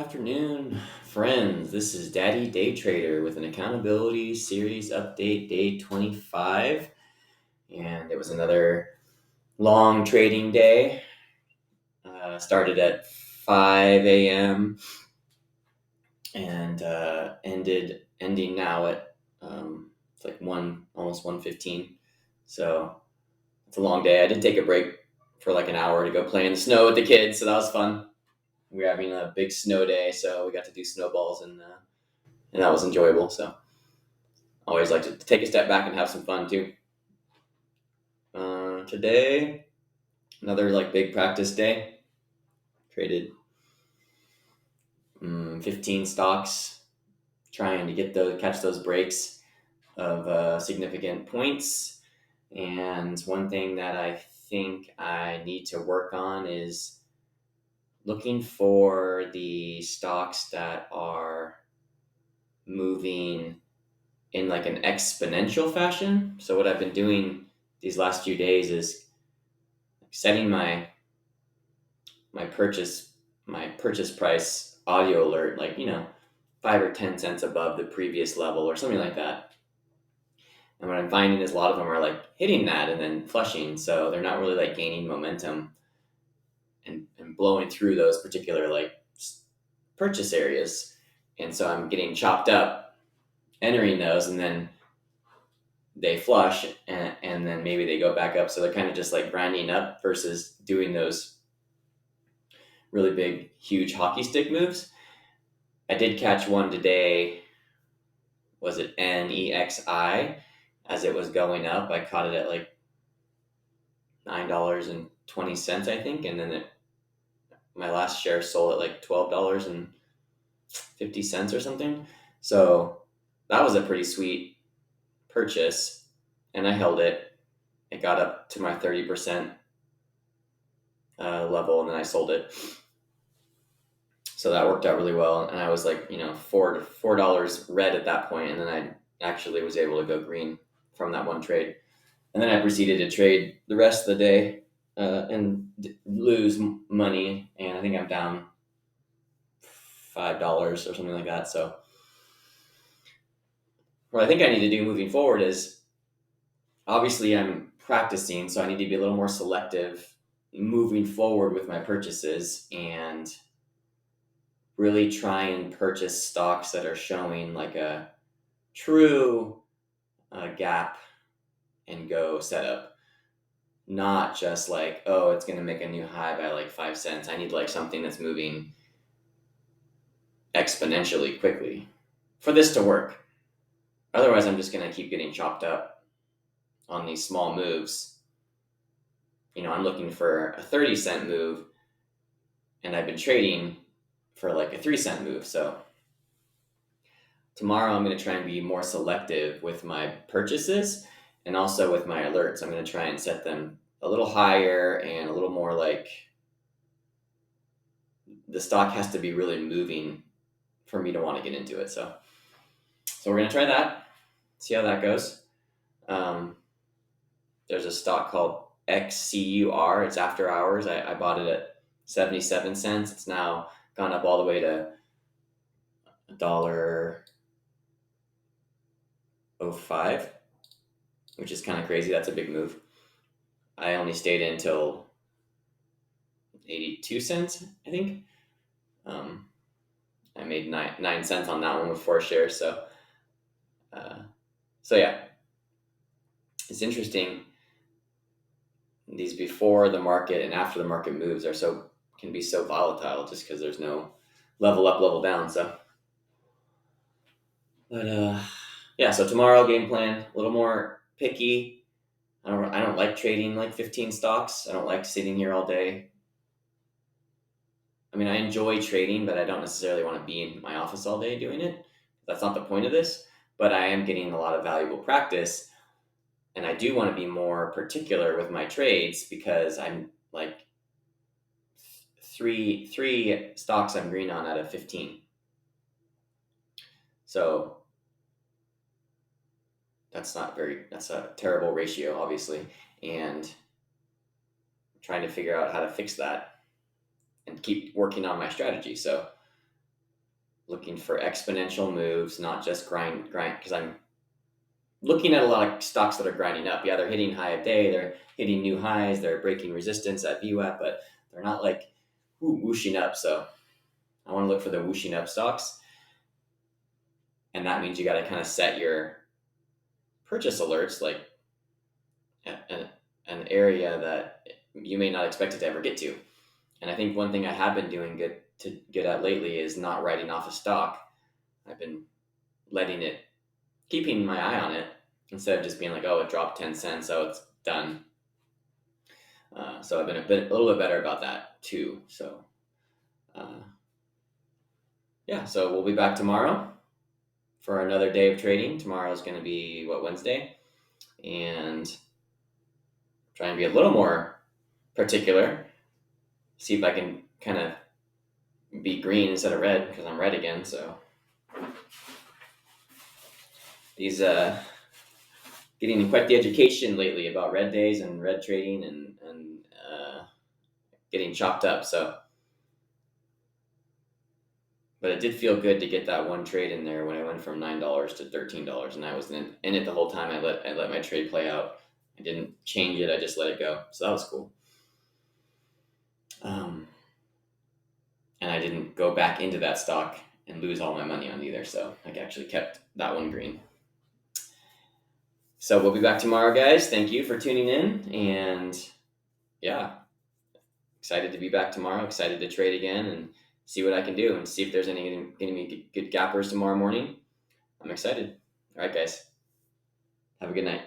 Afternoon, friends. This is Daddy Day Trader with an accountability series update, day 25. And it was another long trading day. Started at 5 a.m. and ending now at it's like almost 1:15. So it's a long day. I did take a break for like an hour to go play in the snow with the kids, so that was fun. We were having a big snow day, so we got to do snowballs and that was enjoyable. So always like to take a step back and have some fun too. Today, another like big practice day. Traded 15 stocks, trying to catch those breaks of significant points. And one thing that I think I need to work on is looking for the stocks that are moving in like an exponential fashion. So what I've been doing these last few days is setting my purchase price audio alert, like 5 or 10 cents above the previous level or something like that. And what I'm finding is a lot of them are like hitting that and then flushing, so they're not really like gaining momentum and blowing through those particular like purchase areas. And so I'm getting chopped up entering those, and then they flush and then maybe they go back up. So they're kind of just like grinding up versus doing those really big, huge hockey stick moves. I did catch one today. Was it NEXI? As it was going up, I caught it at like $9.20, I think, and then my last share sold at like $12.50 or something. So that was a pretty sweet purchase, and I held it. It got up to my 30% level, and then I sold it. So that worked out really well, and I was like, $4 red at that point, and then I actually was able to go green from that one trade. And then I proceeded to trade the rest of the day and lose money, and I think I'm down $5 or something like that. So what I think I need to do moving forward is, obviously I'm practicing, so I need to be a little more selective moving forward with my purchases and really try and purchase stocks that are showing like a true gap and go setup, not just like, oh, it's going to make a new high by like 5 cents. I need like something that's moving exponentially quickly for this to work. Otherwise, I'm just going to keep getting chopped up on these small moves. I'm looking for a 30-cent move, and I've been trading for like a 3-cent move. So tomorrow I'm going to try and be more selective with my purchases and also with my alerts. I'm going to try and set them a little higher and a little more like the stock has to be really moving for me to want to get into it. So we're going to try that, see how that goes. There's a stock called XCUR. It's after hours. I bought it at 77 cents. It's now gone up all the way to $1.05, which is kind of crazy. That's a big move. I only stayed in until 82 cents, I think. I made 9 cents on that one with 4 shares. So yeah, it's interesting. These before the market and after the market moves can be so volatile just because there's no level up, level down. So, but yeah. So tomorrow, game plan a little more picky. I don't like trading like 15 stocks. I don't like sitting here all day. I mean, I enjoy trading, but I don't necessarily want to be in my office all day doing it. That's not the point of this. But I am getting a lot of valuable practice, and I do want to be more particular with my trades because I'm like three stocks I'm green on out of 15. So that's a terrible ratio, obviously, and trying to figure out how to fix that and keep working on my strategy. So looking for exponential moves, not just grind, because I'm looking at a lot of stocks that are grinding up. Yeah, they're hitting high of day, they're hitting new highs, they're breaking resistance at VWAP, but they're not like whooshing up. So I want to look for the whooshing up stocks. And that means you got to kind of set your purchase alerts like an area that you may not expect it to ever get to. And I think one thing I have been doing good at lately is not writing off a stock. I've been letting it, keeping my eye on it instead of just being like, oh, it dropped 10 cents, so it's done. So I've been a little bit better about that too. So yeah, so we'll be back tomorrow for another day of trading. Tomorrow is going to be Wednesday, and try and be a little more particular. See if I can kind of be green instead of red, because I'm red again. So these getting quite the education lately about red days and red trading and getting chopped up. So, but it did feel good to get that one trade in there when I went from $9 to $13, and I was in it the whole time. I let my trade play out. I didn't change it. I just let it go. So that was cool. And I didn't go back into that stock and lose all my money on either. So I actually kept that one green. So we'll be back tomorrow, guys. Thank you for tuning in. And yeah, excited to be back tomorrow. Excited to trade again and see what I can do and see if there's any going to be good gappers tomorrow morning. I'm excited. All right, guys. Have a good night.